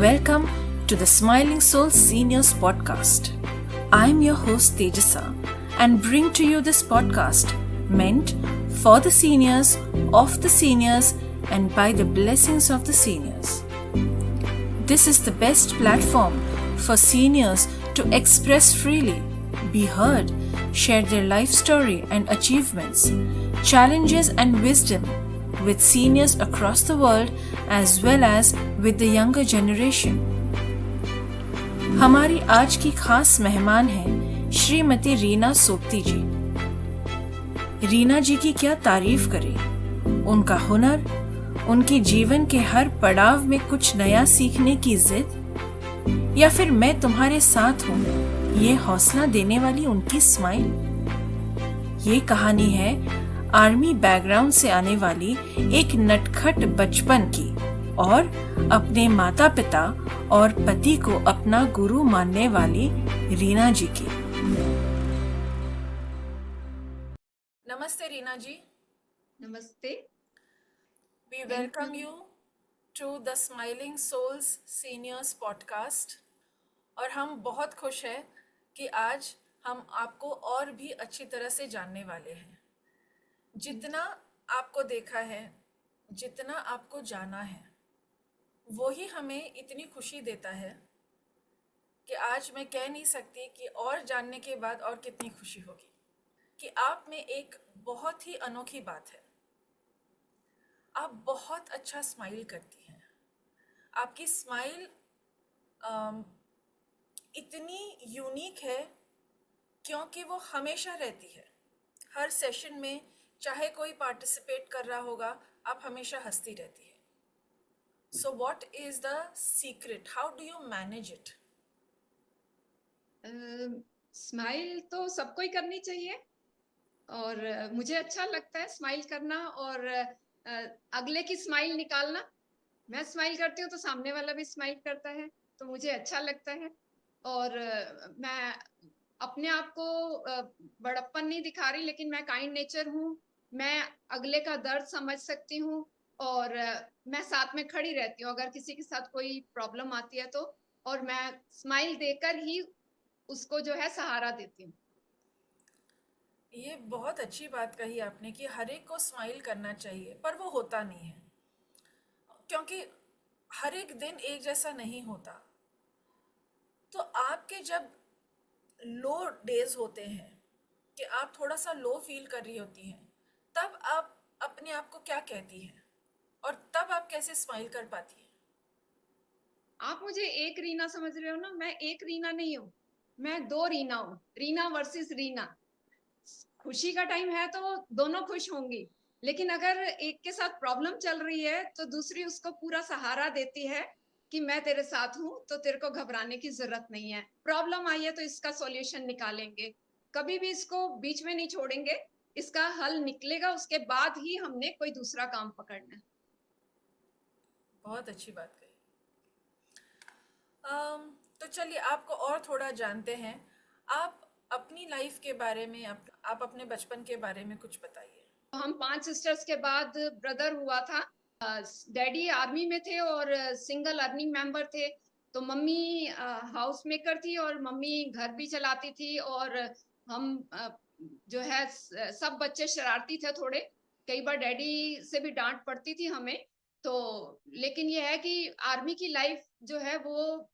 Welcome to the Smiling Soul Seniors Podcast. I'm your host Tejasa and bring to you this podcast meant for the seniors, of the seniors, and by the blessings of the seniors. This is the best platform for seniors to express freely, be heard, share their life story and achievements, challenges and wisdom with seniors across the world as well as with the younger generation. हमारी आज की खास मेहमान हैं श्रीमती रीना सोपती जी। रीना जी की क्या तारीफ करें, उनका हुनर, उनकी जीवन के हर पड़ाव में कुछ नया सीखने की जिद, या फिर मैं तुम्हारे साथ हूँ ये हौसला देने वाली उनकी स्माइल। ये कहानी है आर्मी बैकग्राउंड से आने वाली एक नटखट बचपन की और अपने माता पिता और पति को अपना गुरु मानने वाली रीना जी की। नमस्ते रीना जी। नमस्ते। We welcome you to the Smiling Souls Seniors Podcast। और हम बहुत खुश हैं कि आज हम आपको और भी अच्छी तरह से जानने वाले हैं। जितना आपको देखा है, जितना आपको जाना है, वो ही हमें इतनी खुशी देता है कि आज मैं कह नहीं सकती कि और जानने के बाद और कितनी खुशी होगी कि आप में एक बहुत ही अनोखी बात है। आप बहुत अच्छा स्माइल करती हैं। आपकी स्माइल इतनी यूनिक है क्योंकि वो हमेशा रहती है। हर सेशन में चाहे कोई पार्टिसिपेट कर रहा होगा, आप हमेशा हंसती रहती है। So what is the secret? How do you manage it? Smile तो सबको ही करनी चाहिए और मुझे अच्छा लगता है स्माइल करना और अगले की स्माइल निकालना। मैं स्माइल करती हूँ तो सामने वाला भी स्माइल करता है, तो मुझे अच्छा लगता है। और मैं अपने आप को बड़प्पन नहीं दिखा रही, लेकिन मैं काइंड नेचर हूँ। मैं अगले का दर्द समझ सकती हूँ और मैं साथ में खड़ी रहती हूँ अगर किसी के साथ कोई प्रॉब्लम आती है तो, और मैं स्माइल देकर ही उसको जो है सहारा देती हूँ। ये बहुत अच्छी बात कही आपने कि हर एक को स्माइल करना चाहिए, पर वो होता नहीं है क्योंकि हर एक दिन एक जैसा नहीं होता। तो आपके जब लो डेज होते हैं कि आप थोड़ा सा लो फील कर रही होती हैं, तब आप अपने आप को क्या कहती हैं और तब आप कैसे स्माइल कर पाती हैं? आप मुझे एक रीना समझ रहे हो ना? मैं एक रीना नहीं हूँ, मैं दो रीना हूँ। रीना वर्सेस रीना। खुशी का टाइम है तो दोनों खुश होंगी, लेकिन अगर एक के साथ प्रॉब्लम चल रही है तो दूसरी उसको पूरा सहारा देती है कि मैं तेरे साथ हूँ, तो तेरे को घबराने की जरूरत नहीं है। प्रॉब्लम आई है तो इसका सॉल्यूशन निकालेंगे, कभी भी इसको बीच में नहीं छोड़ेंगे। इसका हल निकलेगा, उसके बाद ही हमने कोई दूसरा काम पकड़ना है। बहुत अच्छी बात कही। तो चलिए आपको और थोड़ा जानते हैं। आप अपनी लाइफ के बारे में, आप अपने बचपन के बारे में कुछ बताइए। हम 5 सिस्टर्स के बाद ब्रदर हुआ था। डैडी आर्मी में थे और सिंगल अर्निंग मेंबर थे, तो मम्मी हाउस मेकर थी और मम्मी घर भी चलाती थी। और हम जो है सब बच्चे शरारती थे थोड़े, कई बार डैडी से भी डांट पड़ती थी हमें। तो लेकिन ये है कि आर्मी की लाइफ जो है वो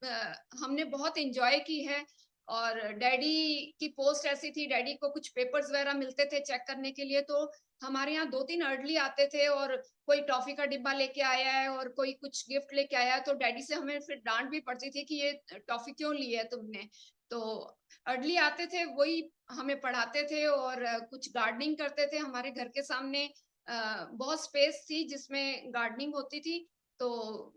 हमने बहुत एंजॉय की है। और डैडी की पोस्ट ऐसी थी, डैडी को कुछ पेपर्स वगैरह मिलते थे चेक करने के लिए, तो हमारे यहाँ 2-3 अर्ली आते थे और कोई टॉफी का डिब्बा लेके आया है और कोई कुछ गिफ्ट लेके आया है, तो डैडी से हमें फिर डांट भी पड़ती थी कि ये टॉफी क्यों ली है तुमने। तो अर्ली आते थे, वही हमें पढ़ाते थे और कुछ गार्डनिंग करते थे। हमारे घर के सामने बहुत स्पेस थी जिसमें गार्डनिंग होती थी, तो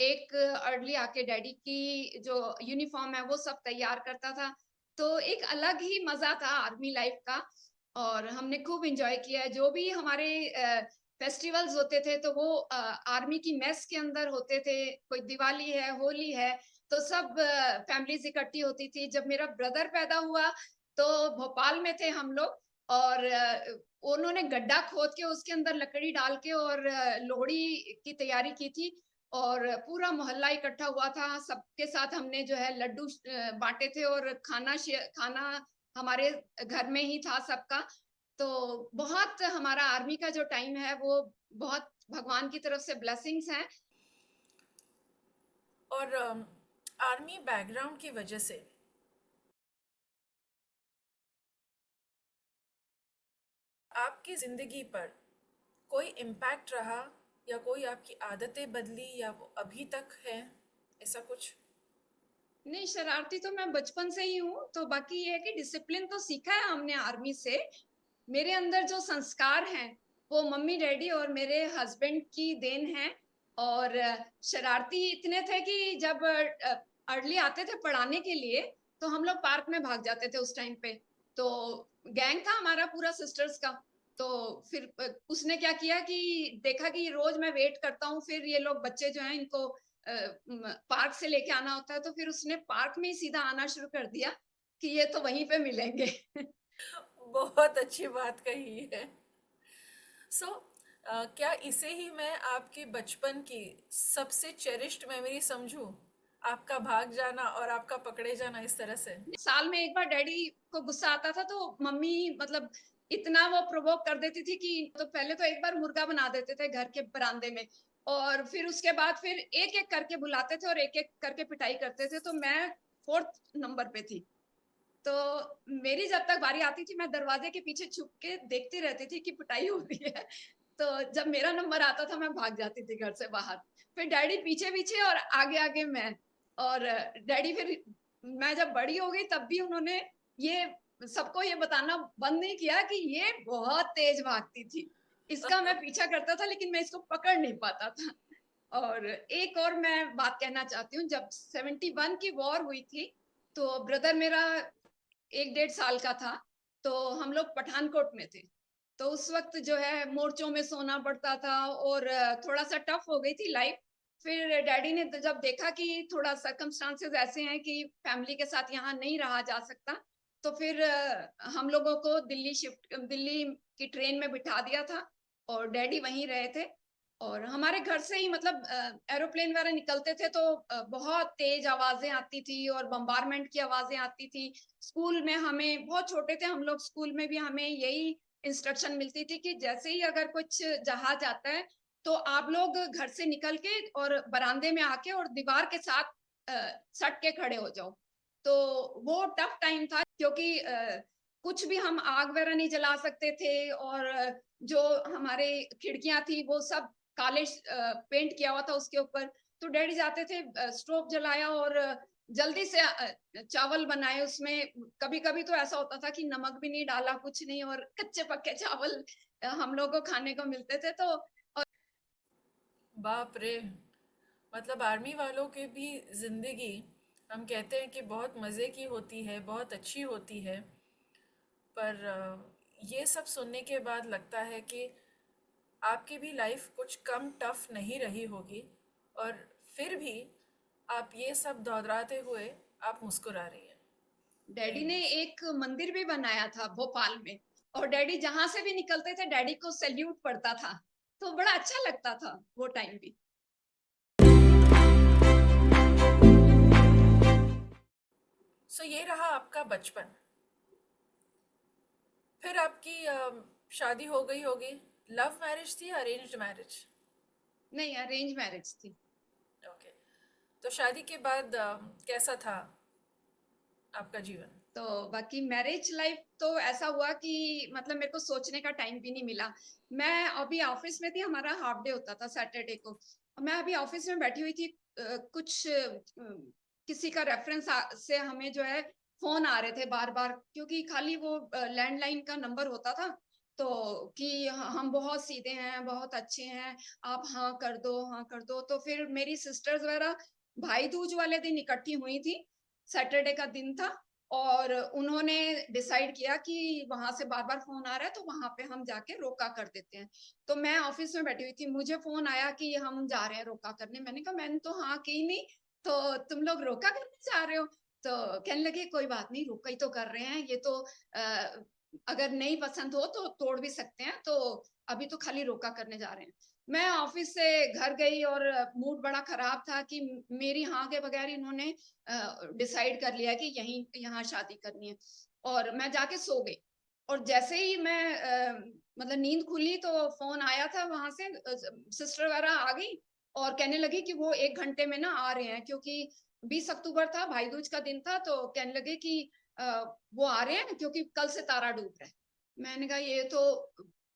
एक अर्ली आके डैडी की जो यूनिफॉर्म है वो सब तैयार करता था। तो एक अलग ही मजा था आर्मी लाइफ का और हमने खूब एंजॉय किया है। जो भी हमारे फेस्टिवल्स होते थे तो वो आर्मी की मेस के अंदर होते थे। कोई दिवाली है, होली है, तो सब फैमिलीज इकट्ठी होती थी। जब मेरा ब्रदर पैदा हुआ तो भोपाल में थे हम लोग, और उन्होंने गड्ढा खोद के उसके अंदर लकड़ी डाल के और लोहड़ी की तैयारी की थी। और पूरा मोहल्ला इकट्ठा हुआ था। सबके साथ हमने जो है लड्डू बांटे थे और खाना हमारे घर में ही था सबका। तो बहुत हमारा आर्मी का जो टाइम है वो बहुत भगवान की तरफ से ब्लेसिंग्स हैं। और आर्मी बैकग्राउंड की वजह से आपकी ज़िंदगी पर कोई इम्पैक्ट रहा, या कोई आपकी आदतें बदली, या वो अभी तक है, ऐसा कुछ? नहीं, शरारती तो मैं बचपन से ही हूँ, तो बाकी ये है कि डिसिप्लिन तो सीखा है हमने आर्मी से। मेरे अंदर जो संस्कार हैं वो मम्मी डैडी और मेरे हस्बैंड की देन है। और शरारती इतने थे कि जब अर्ली आते थे पढ़ाने के लिए तो हम लोग पार्क में भाग जाते थे उस टाइम पे। तो गैंग था हमारा पूरा सिस्टर्स का। तो फिर उसने क्या किया कि देखा कि रोज मैं वेट करता हूँ, फिर ये लोग बच्चे जो हैं इनको पार्क से लेके आना होता है, तो फिर उसने पार्क में ही सीधा आना शुरू कर दिया कि ये तो वहीं पे मिलेंगे। बहुत अच्छी बात कही है। सो क्या इसे ही मैं आपके बचपन की सबसे चेरिश्ड मेमोरी समझूं? आपका भाग जाना और आपका पकड़े जाना इस तरह से? साल में एक बार डैडी को गुस्सा आता था तो मम्मी मतलब इतना वो प्रोवोक कर देती थी कि तो पहले तो एक बार मुर्गा बना देते थे घर के बरामदे में, और फिर उसके बाद फिर एक एक करके बुलाते थे और एक एक करके पिटाई करते थे। तो मैं 4th नंबर पे थी। तो मेरी जब तक बारी आती थी मैं दरवाजे के पीछे छुप के देखती रहती थी कि पिटाई हो रही है। तो जब मेरा नंबर आता था मैं भाग जाती थी घर से बाहर। फिर डैडी पीछे पीछे और आगे आगे मैं। और डैडी फिर मैं जब बड़ी हो गई तब भी उन्होंने ये सबको ये बताना बंद नहीं किया कि ये बहुत तेज भागती थी। इसका मैं पीछा करता था लेकिन मैं इसको पकड़ नहीं पाता था। और एक और मैं बात कहना चाहती हूँ, जब 71 की वॉर हुई थी तो ब्रदर मेरा 1 डेढ़ साल का था। तो हम लोग पठानकोट में थे। तो उस वक्त जो है मोर्चों में सोना पड़ता था और थोड़ा सा टफ हो गई थी लाइफ। फिर डैडी ने जब देखा कि थोड़ा सर्कमस्टांसेस ऐसे हैं कि फैमिली के साथ यहाँ नहीं रहा जा सकता, तो फिर हम लोगों को दिल्ली की ट्रेन में बिठा दिया था और डैडी वहीं रहे थे। और हमारे घर से ही मतलब एरोप्लेन वगैरह निकलते थे तो बहुत तेज आवाजें आती थी और बम्बारमेंट की आवाजें आती थी। स्कूल में हमें बहुत छोटे थे हम लोग, स्कूल में भी हमें यही इंस्ट्रक्शन मिलती थी कि जैसे ही अगर कुछ जहाज आता है तो आप लोग घर से निकल के और बरामदे में आके और दीवार के साथ सट के खड़े हो जाओ। तो वो टफ टाइम था क्योंकि कुछ भी हम आग वगैरह नहीं जला सकते थे। और जो हमारे खिड़कियां थी वो सब काले पेंट किया हुआ था उसके ऊपर। तो डैडी जाते थे, स्टोव जलाया और जल्दी से चावल बनाए उसमें। कभी कभी तो ऐसा होता था कि नमक भी नहीं डाला, कुछ नहीं, और कच्चे पक्के चावल हम लोग को खाने को मिलते थे। तो बाप रे! मतलब आर्मी वालों की भी ज़िंदगी, हम कहते हैं कि बहुत मज़े की होती है, बहुत अच्छी होती है, पर ये सब सुनने के बाद लगता है कि आपकी भी लाइफ कुछ कम टफ नहीं रही होगी, और फिर भी आप ये सब दोहराते हुए आप मुस्कुरा रही हैं। वेरी डैडी ने नाइस। एक मंदिर भी बनाया था भोपाल में, और डैडी जहां से भी निकलते थे डैडी को सैल्यूट पड़ता था। तो बड़ा अच्छा लगता था वो टाइम भी। सो ये रहा आपका बचपन। फिर आपकी शादी हो गई होगी। लव मैरिज थी या अरेंज्ड मैरिज? नहीं, अरेंज मैरिज थी। ओके। तो शादी के बाद कैसा था आपका जीवन? तो बाकी मैरिज लाइफ तो ऐसा हुआ कि मतलब मेरे को सोचने का टाइम भी नहीं मिला। मैं अभी ऑफिस में थी, हमारा हाफ डे होता था सैटरडे को। मैं अभी ऑफिस में बैठी हुई थी, कुछ किसी का रेफरेंस से हमें जो है फोन आ रहे थे बार बार, क्योंकि खाली वो लैंडलाइन का नंबर होता था। तो कि हम बहुत सीधे हैं, बहुत अच्छे हैं, आप हाँ कर दो, हाँ कर दो। तो फिर मेरी सिस्टर्स वगैरह भाई दूज वाले दिन इकट्ठी हुई थी, सैटरडे का दिन था। और उन्होंने डिसाइड किया कि वहां से बार बार फोन आ रहा है तो वहां पे हम जाके रोका कर देते हैं। तो मैं ऑफिस में बैठी हुई थी, मुझे फोन आया कि हम जा रहे हैं रोका करने। मैंने कहा मैंने तो हाँ की नहीं, तो तुम लोग रोका करने जा रहे हो? तो कहने लगे कोई बात नहीं, रोका ही तो कर रहे हैं, ये तो अगर नहीं पसंद हो तो तोड़ भी सकते हैं, तो अभी तो खाली रोका करने जा रहे हैं। मैं ऑफिस से घर गई और मूड बड़ा खराब था कि मेरी हाँ के बगैर इन्होंने डिसाइड कर लिया कि यहीं यहाँ शादी करनी है, और मैं जाके सो गई। और जैसे ही मैं मतलब नींद खुली तो फोन आया था वहां से, सिस्टर वगैरह आ गई और कहने लगी कि वो 1 घंटे में ना आ रहे हैं, क्योंकि 20 अक्टूबर था, भाई दूज का दिन था। तो कहने लगे कि वो आ रहे हैं क्योंकि कल से तारा डूब रहा है। मैंने कहा ये तो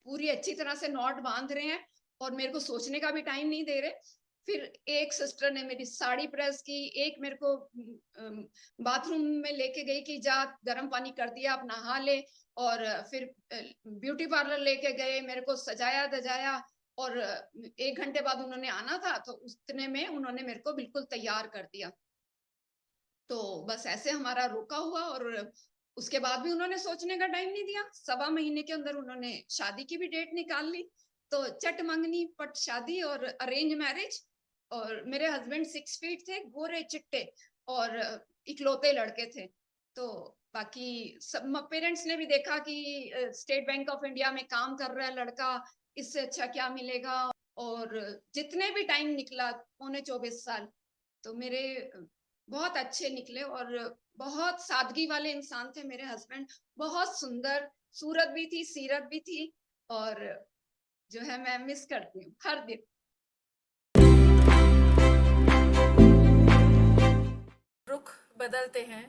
पूरी अच्छी तरह से नॉट बांध रहे हैं और मेरे को सोचने का भी टाइम नहीं दे रहे। फिर एक सिस्टर ने मेरी साड़ी प्रेस की, एक मेरे को बाथरूम में लेके गई कि जा गर्म पानी कर दिया, आप नहा ले। और फिर ब्यूटी पार्लर लेके गए, मेरे को सजाया धजाया। और 1 घंटे बाद उन्होंने आना था, तो उतने में उन्होंने मेरे को बिल्कुल तैयार कर दिया। तो बस ऐसे हमारा रोका हुआ, और उसके बाद भी उन्होंने सोचने का टाइम नहीं दिया। 1.25 महीने के अंदर उन्होंने शादी की भी डेट निकाल ली। तो चट मंगनी पट शादी और अरेंज मैरिज। और मेरे हस्बैंड 6 फीट थे, गोरे चिट्टे, और इकलौते लड़के थे। तो बाकी सब पेरेंट्स ने भी देखा कि स्टेट बैंक ऑफ इंडिया में काम कर रहा है लड़का, इससे अच्छा क्या मिलेगा। और जितने भी टाइम निकला, 24 साल, तो मेरे बहुत अच्छे निकले। और बहुत सादगी वाले इंसान थे मेरे हस्बैंड, बहुत सुंदर, सूरत भी थी, सीरत भी थी। और जो है मैं मिस करती हूँ हर दिन। रुख बदलते हैं।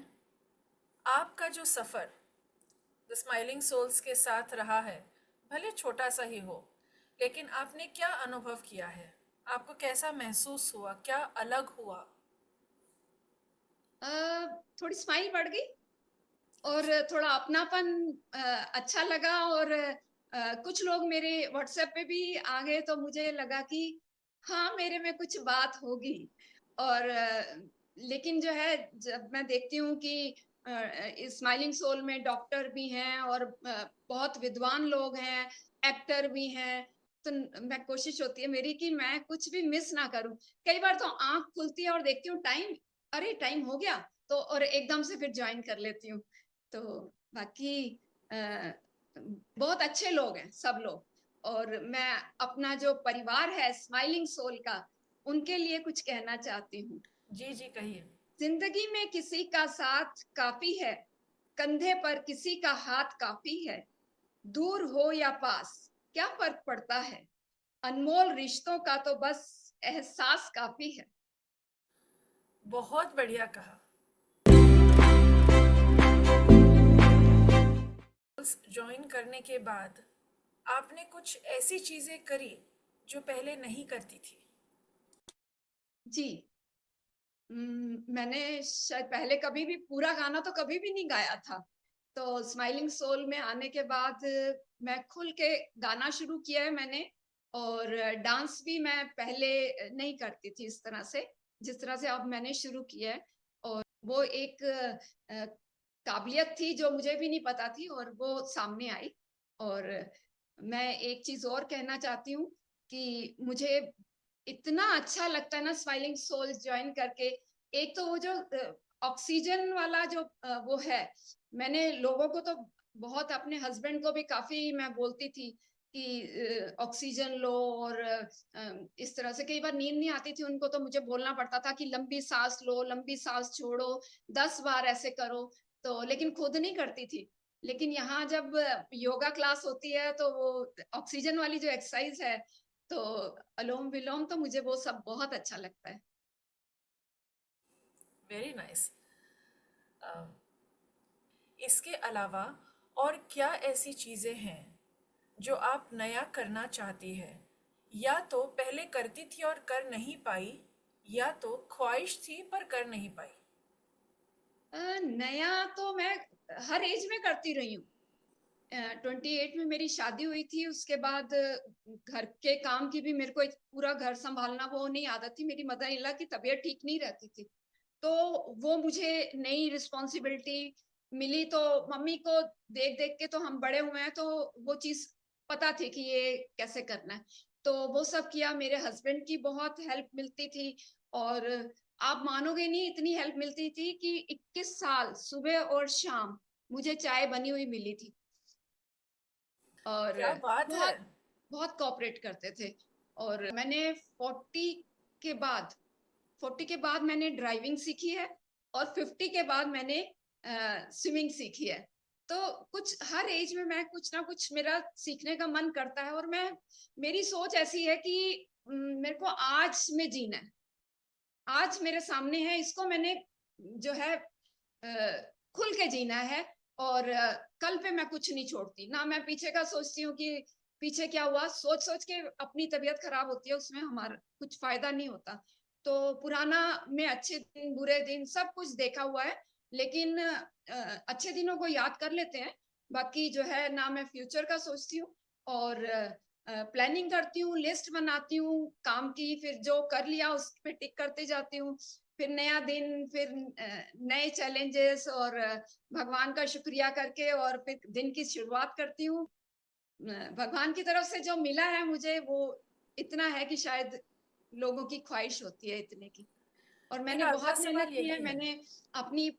आपका जो सफ़र द स्माइलिंग सोल्स के साथ रहा है, भले छोटा सा ही हो, लेकिन आपने क्या अनुभव किया है? आपको कैसा महसूस हुआ? क्या अलग हुआ? थोड़ी स्माइल बढ़ गई और थोड़ा अपनापन अच्छा लगा। और कुछ लोग मेरे व्हाट्सएप पे भी आ गए, तो मुझे लगा कि हाँ, मेरे में कुछ बात होगी। और लेकिन जो है, जब मैं देखती हूँ कि स्माइलिंग सोल में डॉक्टर भी हैं और बहुत विद्वान लोग हैं, एक्टर भी हैं, तो मैं कोशिश होती है मेरी कि मैं कुछ भी मिस ना करूं। कई बार तो आंख खुलती है और देखती हूँ टाइम, अरे टाइम हो गया, तो और एकदम से फिर ज्वाइन कर लेती हूँ। तो बाकी बहुत अच्छे लोग हैं सब लोग। और मैं अपना जो परिवार है स्माइलिंग सोल का, उनके लिए कुछ कहना चाहती हूँ। जी जी, कहिए। जिंदगी में किसी का साथ काफी है, कंधे पर किसी का हाथ काफी है। दूर हो या पास क्या फर्क पड़ता है, अनमोल रिश्तों का तो बस एहसास काफी है। बहुत बढ़िया कहा। ज्वाइन करने के बाद आपने कुछ ऐसी चीज़ें करी जो पहले नहीं करती थी। जी। मैंने शायद पहले कभी भी पूरा गाना तो कभी भी नहीं गाया था। तो स्माइलिंग सोल में आने के बाद मैं खुल के गाना शुरू किया है मैंने। और डांस भी मैं पहले नहीं करती थी इस तरह से, जिस तरह से अब मैंने शुरू किया है। और वो एक काबिलियत थी जो मुझे भी नहीं पता थी, और वो सामने आई। और मैं एक चीज और कहना चाहती हूँ कि मुझे इतना अच्छा लगता है ना स्माइलिंग सोल ज्वाइन करके। एक तो वो जो ऑक्सीजन वाला जो वो है, मैंने लोगों को तो बहुत, अपने हस्बैंड को भी काफी मैं बोलती थी कि ऑक्सीजन लो। और इस तरह से कई बार नींद नहीं आती थी उनको, तो मुझे बोलना पड़ता था कि लंबी सांस लो, लंबी सांस छोड़ो, 10 बार ऐसे करो। तो लेकिन खुद नहीं करती थी। लेकिन यहाँ जब योगा क्लास होती है, तो वो ऑक्सीजन वाली जो एक्सरसाइज है, तो अलोम विलोम, तो मुझे वो सब बहुत अच्छा लगता है। Very nice. इसके अलावा और क्या ऐसी चीज़ें हैं जो आप नया करना चाहती है, या तो पहले करती थी और कर नहीं पाई, या तो ख्वाहिश थी पर कर नहीं पाई? नया तो मैं हर एज में करती रही हूँ। 28 में मेरी शादी हुई थी, उसके बाद घर के काम की भी मेरे को पूरा घर संभालना वो नहीं आदत थी। मेरी मदर इन लॉ की तबीयत ठीक नहीं रहती थी, तो वो मुझे नई रिस्पॉन्सिबिलिटी मिली। तो मम्मी को देख देख के तो हम बड़े हुए हैं, तो वो चीज पता थी कि ये कैसे करना है। तो वो सब किया। मेरे हस्बैंड की बहुत हेल्प मिलती थी। और आप मानोगे नहीं, इतनी हेल्प मिलती थी कि 21 साल सुबह और शाम मुझे चाय बनी हुई मिली थी। और क्या बात है! बहुत बहुत कोऑपरेट करते थे। और मैंने 40 के बाद मैंने ड्राइविंग सीखी है और 50 के बाद मैंने स्विमिंग सीखी है। तो कुछ हर एज में मैं कुछ ना कुछ मेरा सीखने का मन करता है और मेरी सोच ऐसी है कि मेरे को आज में जीना है, आज मेरे सामने है, इसको मैंने जो है खुल के जीना है। और कल पे मैं कुछ नहीं छोड़ती, ना मैं पीछे का सोचती हूँ कि पीछे क्या हुआ। सोच सोच के अपनी तबीयत खराब होती है, उसमें हमारा कुछ फायदा नहीं होता। तो पुराना में अच्छे दिन बुरे दिन सब कुछ देखा हुआ है, लेकिन अच्छे दिनों को याद कर लेते हैं। बाकी जो है ना, मैं फ्यूचर का सोचती हूँ और प्लानिंग करती हूँ, लिस्ट बनाती हूँ काम की, फिर जो कर लिया उस पे टिक करते जाती हूँ। फिर नया दिन, फिर नए चैलेंजेस और भगवान का शुक्रिया करके और फिर दिन की शुरुआत करती हूँ। भगवान की तरफ से जो मिला है मुझे, वो इतना है कि शायद लोगों की ख्वाहिश होती है इतने की। और मैंने मेरा अगला बहुत मेहनत सवाल की है। यही है। मैंने अपनी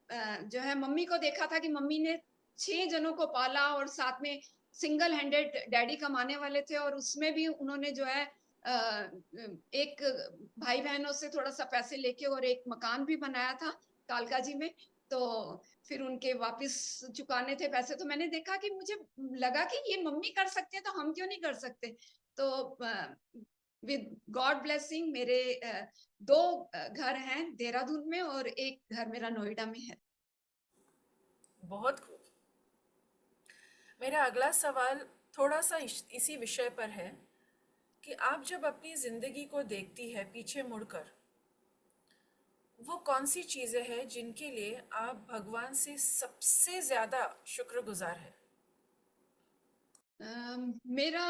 जो है मम्मी को देखा था कि मम्मी ने 6 जनों को पाला और साथ में सिंगल हैंडेड डैडी कमाने वाले थे, और उसमें भी उन्होंने जो है एक भाई बहनों से थोड़ा सा पैसे लेके और एक मकान भी बनाया था कालका जी में। तो फिर उनके वापस चुकाने थे पैसे, तो मैंने देखा कि मुझे लगा कि ये मम्मी कर सकते हैं तो हम क्यों नहीं कर सकते। तो विद गॉड ब्लेसिंग मेरे 2 घर हैं देहरादून में और एक घर मेरा नोएडा में है। बहुत खूब। मेरा अगला सवाल थोड़ा सा इसी विषय पर है कि आप जब अपनी ज़िंदगी को देखती है पीछे मुड़कर, वो कौन सी चीज़ें हैं जिनके लिए आप भगवान से सबसे ज़्यादा शुक्रगुजार है? मेरा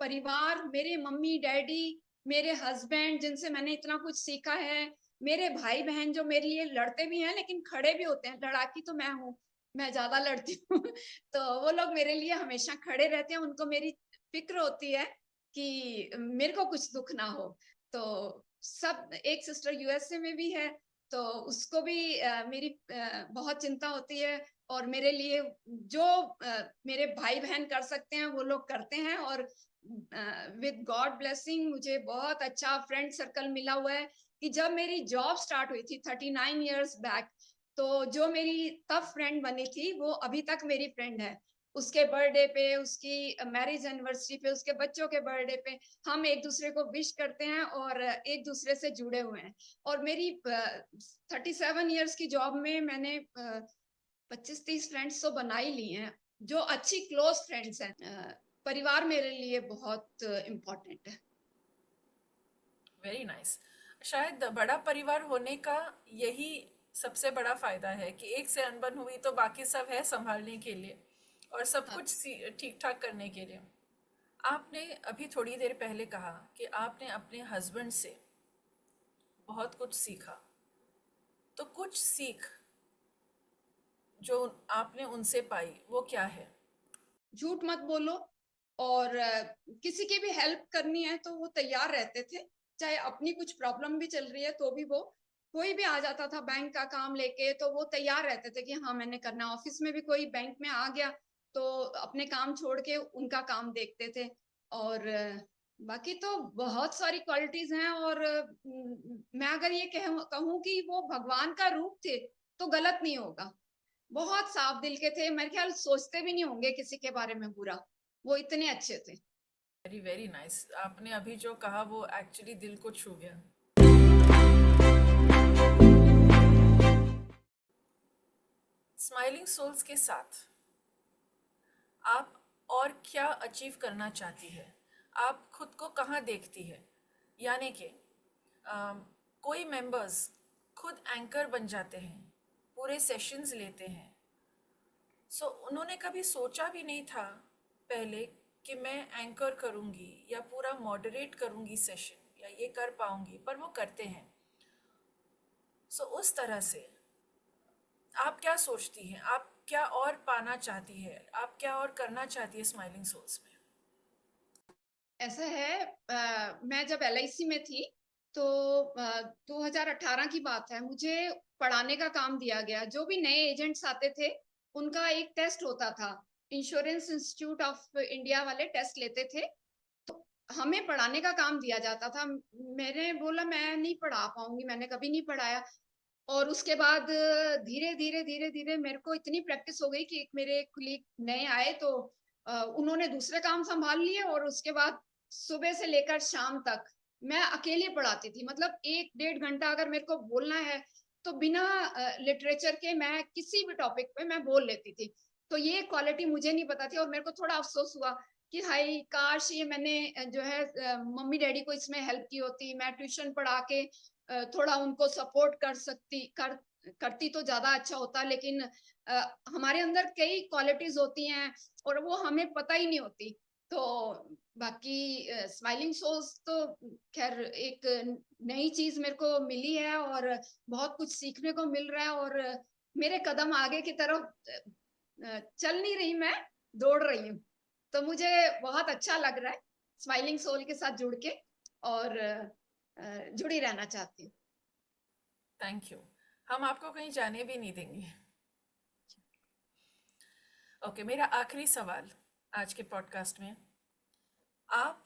परिवार, मेरे मम्मी डैडी, मेरे हस्बैंड जिनसे मैंने इतना कुछ सीखा है, मेरे भाई बहन जो मेरे लिए लड़ते भी हैं लेकिन खड़े भी होते हैं। लड़ाकी तो मैं हूँ, मैं ज्यादा लड़ती हूँ तो वो लोग मेरे लिए हमेशा खड़े रहते हैं। उनको मेरी फिक्र होती है कि मेरे को कुछ दुख ना हो। तो सब, एक सिस्टर यूएसए में भी है, तो उसको भी मेरी बहुत चिंता होती है। और मेरे लिए जो मेरे भाई बहन कर सकते हैं वो लोग करते हैं। और विद गॉड ब्लेसिंग मुझे बहुत अच्छा फ्रेंड सर्कल मिला हुआ है कि जब मेरी जॉब स्टार्ट हुई थी 39 इयर्स बैक, तो जो मेरी तब फ्रेंड बनी थी वो अभी तक मेरी फ्रेंड है। उसके बर्थडे पे, उसकी मैरिज एनिवर्सरी पे, उसके बच्चों के बर्थडे पे हम एक दूसरे को विश करते हैं और एक दूसरे से जुड़े हुए हैं। और मेरी 37 इयर्स की जॉब में मैंने 25-30 फ्रेंड्स तो बना ही ली हैं, जो अच्छी क्लोज फ्रेंड्स हैं। परिवार मेरे लिए बहुत इम्पोर्टेंट है। Very nice. शायद बड़ा परिवार होने का यही सबसे बड़ा फायदा है कि एक से अनबन हुई तो बाकी सब है संभालने के लिए और सब हाँ। कुछ ठीक ठाक करने के लिए। आपने अभी थोड़ी देर पहले कहा कि आपने अपने हस्बैंड से बहुत कुछ सीखा, तो कुछ सीख जो आपने उनसे पाई वो क्या है? झूठ मत बोलो, और किसी की भी हेल्प करनी है तो वो तैयार रहते थे। चाहे अपनी कुछ प्रॉब्लम भी चल रही है तो भी वो, कोई भी आ जाता था बैंक का काम लेके तो वो तैयार रहते थे कि हाँ मैंने करना। ऑफिस में भी कोई बैंक में आ गया तो अपने काम छोड़ के उनका काम देखते थे। और बाकी तो बहुत सारी क्वालिटीज हैं। और मैं अगर ये कहूँ कि वो भगवान का रूप थे तो गलत नहीं होगा। बहुत साफ दिल के थे, मेरे ख्याल सोचते भी नहीं होंगे किसी के बारे में बुरा, वो इतने अच्छे थे। Very very nice. आपने अभी जो कहा वो एक्चुअली दिल को छू गया। स्माइलिंग सोल्स के साथ आप और क्या अचीव करना चाहती है? आप खुद को कहाँ देखती है? यानी कि कोई मेंबर्स खुद एंकर बन जाते हैं, पूरे सेशंस लेते हैं। सो उन्होंने कभी सोचा भी नहीं था पहले कि मैं एंकर करूँगी या पूरा मॉडरेट करूँगी सेशन या ये कर पाऊँगी, पर वो करते हैं। सो उस तरह से आप क्या सोचती हैं? आप क्या और पाना चाहती है? आप क्या और करना चाहती है स्माइलिंग सोल्स में? ऐसा है, मैं जब एलआईसी में थी तो 2018 की बात है, मुझे पढ़ाने का काम दिया गया। जो भी नए एजेंट्स आते थे उनका एक टेस्ट होता था, इंश्योरेंस इंस्टीट्यूट ऑफ इंडिया वाले टेस्ट लेते थे। हमें पढ़ाने का काम दिया जाता था। मैंने बोला मैं नहीं पढ़ा पाऊँगी, मैंने कभी नहीं पढ़ाया। और उसके बाद धीरे-धीरे मेरे को इतनी प्रैक्टिस हो गई कि एक मेरे कलीग नए आए तो उन्होंने दूसरे काम सँभाल लिए और उसके बाद सुबह से लेकर शाम तक मैं अकेले पढ़ाती थी। मतलब 1 डेढ़ घंटा अगर मेरे को बोलना है तो बिना लिटरेचर के मैं किसी भी टॉपिक पे मैं बोल लेती थी। तो ये क्वालिटी मुझे नहीं पता थी और मेरे को थोड़ा अफ़सोस हुआ कि हाय काश ये मैंने जो है मम्मी-डैडी को इसमें हेल्प की होती। मैं ट्यूशन पढ़ा के थोड़ा उनको सपोर्ट करती तो ज़्यादा अच्छा होता, लेकिन हमारे अंदर कई क्वालिटीज़ होती हैं और वो हमें पता ही नहीं होती। तो बाकी स्माइलिंग सोल्स तो ख़ैर एक नई चीज़ मेरे को मिली है और बहुत कुछ सीखने को मिल रहा है और मेरे कदम आगे की तरफ चल नहीं रही मैं, दौड़ रही हूँ। तो मुझे बहुत अच्छा लग रहा है स्माइलिंग सोल के साथ जुड़ के और जुड़ी रहना चाहती हूँ। Thank you. हम आपको कहीं जाने भी नहीं देंगे। ओके, मेरा आखिरी सवाल आज के पॉडकास्ट में, आप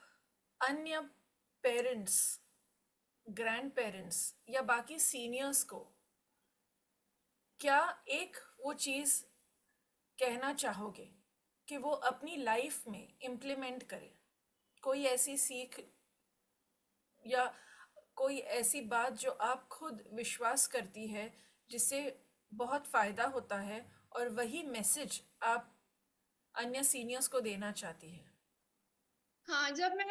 अन्य पेरेंट्स, ग्रैंड पेरेंट्स या बाकी सीनियर्स को क्या एक वो चीज़ कहना चाहोगे कि वो अपनी लाइफ में इम्प्लीमेंट करें? कोई ऐसी सीख या कोई ऐसी बात जो आप खुद विश्वास करती है जिससे बहुत फ़ायदा होता है और वही मैसेज आप अन्य सीनियर्स को देना चाहती है? हाँ, जब मैं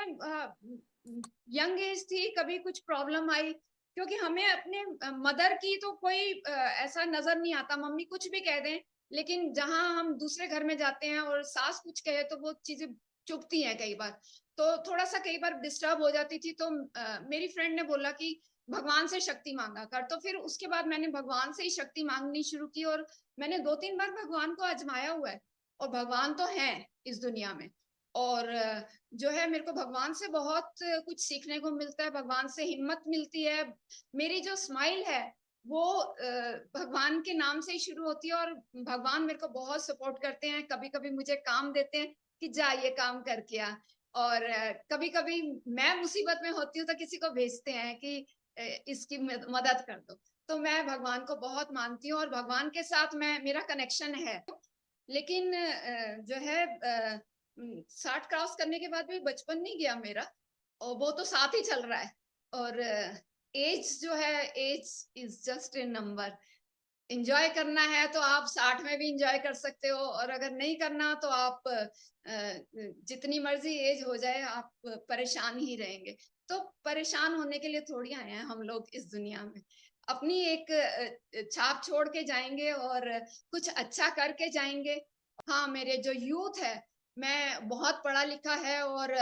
यंग एज थी, कभी कुछ प्रॉब्लम आई, क्योंकि हमें अपने मदर की तो कोई ऐसा नज़र नहीं आता, मम्मी कुछ भी कह दें, लेकिन जहाँ हम दूसरे घर में जाते हैं और सास कुछ कहे तो वो चीज़ें चुभती हैं कई बार। तो थोड़ा-सा कई बार डिस्टर्ब हो जाती थी, तो मेरी फ्रेंड ने बोला कि भगवान से शक्ति माँगा कर, तो फिर उसके बाद मैंने भगवान से ही शक्ति माँगनी शुरू की और मैंने 2-3 बार भगवान को आज़माया हुआ है और भगवान तो हैं इस दुनिया में। और जो है मेरे को भगवान से बहुत कुछ सीखने को मिलता है, भगवान से हिम्मत मिलती है। मेरी जो स्माइल है वो भगवान के नाम से ही शुरू होती है और भगवान मेरे को बहुत सपोर्ट करते हैं। कभी-कभी मुझे काम देते हैं कि जा ये काम करके आ और कभी-कभी मैं मुसीबत में होती हूँ तो किसी को भेजते हैं कि इसकी मदद कर दो। तो मैं भगवान को बहुत मानती हूँ और भगवान के साथ मैं मेरा कनेक्शन है। लेकिन जो है 60 क्रॉस करने के बाद भी बचपन नहीं गया मेरा और वो तो साथ ही चल रहा है और एज जो है age is just a number. Enjoy करना है तो आप 60 में भी एन्जॉय कर सकते हो और अगर नहीं करना तो आप जितनी मर्जी एज हो जाए आप परेशान ही रहेंगे। तो परेशान होने के लिए थोड़ी आए हैं हम लोग इस दुनिया में। अपनी एक छाप छोड़ के जाएँगे और कुछ अच्छा करके जाएँगे। हाँ, मेरे जो यूथ है, मैं बहुत पढ़ा लिखा है और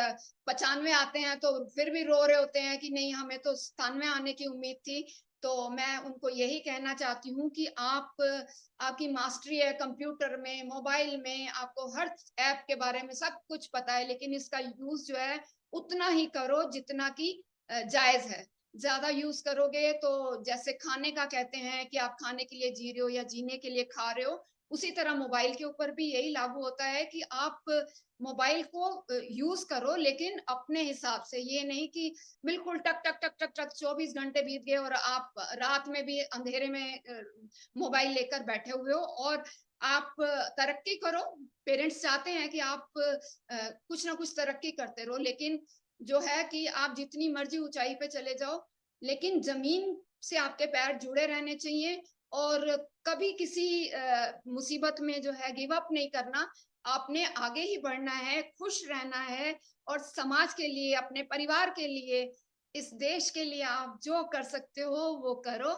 95 आते हैं तो फिर भी रो रहे होते हैं कि नहीं हमें तो 97 आने की उम्मीद थी। तो मैं उनको यही कहना चाहती हूँ कि आपकी मास्टरी है कंप्यूटर में, मोबाइल में, आपको हर ऐप के बारे में सब कुछ पता है, लेकिन इसका यूज़ जो है उतना ही करो जितना कि जायज़ है। ज़्यादा यूज़ करोगे तो जैसे खाने का कहते हैं कि आप खाने के लिए जी रहे हो या जीने के लिए खा रहे हो, उसी तरह मोबाइल के ऊपर भी यही लागू होता है कि आप मोबाइल को यूज़ करो लेकिन अपने हिसाब से। ये नहीं कि बिल्कुल टक, टक, टक, टक, टक 24 घंटे बीत गए और आप रात में भी अंधेरे में मोबाइल लेकर बैठे हुए हो और आप तरक्की करो। पेरेंट्स चाहते हैं कि आप कुछ ना कुछ तरक्की करते रहो, लेकिन जो है कि आप जितनी मर्ज़ी ऊँचाई पे चले जाओ, लेकिन ज़मीन से आपके पैर जुड़े रहने चाहिए और कभी किसी मुसीबत में जो है गिव अप नहीं करना। आपने आगे ही बढ़ना है, खुश रहना है और समाज के लिए, अपने परिवार के लिए, इस देश के लिए आप जो कर सकते हो वो करो।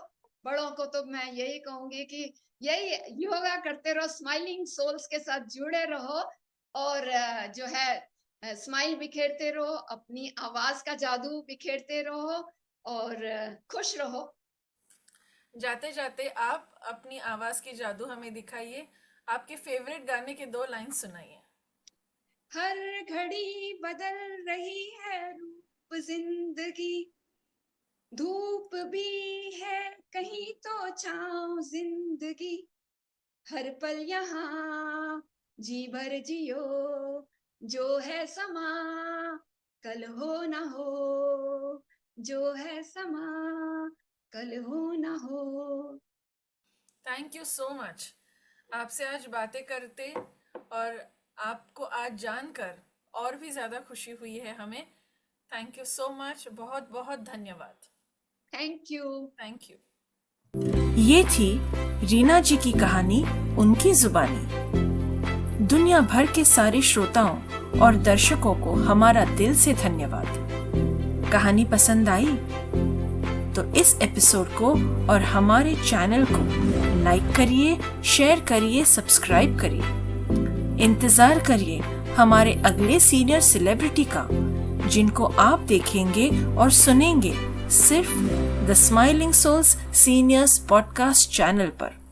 बड़ों को तो मैं यही कहूँगी कि यही योगा करते रहो, स्माइलिंग सोल्स के साथ जुड़े रहो और जो है स्माइल बिखेरते रहो, अपनी आवाज़ का जादू बिखेरते रहो और खुश रहो। जाते जाते आप अपनी आवाज़ की जादू हमें दिखाइए। आपके फेवरेट गाने के 2 लाइन सुनाइए। हर घड़ी बदल रही है रूप ज़िंदगी, धूप भी है कहीं तो छाँव ज़िंदगी, हर पल यहाँ जी भर जियो, जो है समा कल हो ना हो, जो है समा कल हो ना हो। Thank you so much. आपसे आज बातें करते और आपको आज जानकर और भी ज़्यादा खुशी हुई है हमें। थैंक यू सो मच, बहुत बहुत धन्यवाद। Thank you. Thank you. ये थी रीना जी की कहानी, उनकी जुबानी। दुनिया भर के सारे श्रोताओं और दर्शकों को हमारा दिल से धन्यवाद। कहानी पसंद आई तो इस एपिसोड को और हमारे चैनल को लाइक करिए, शेयर करिए, सब्सक्राइब करिए। इंतजार करिए हमारे अगले सीनियर सेलिब्रिटी का, जिनको आप देखेंगे और सुनेंगे सिर्फ the smiling souls seniors podcast channel पर।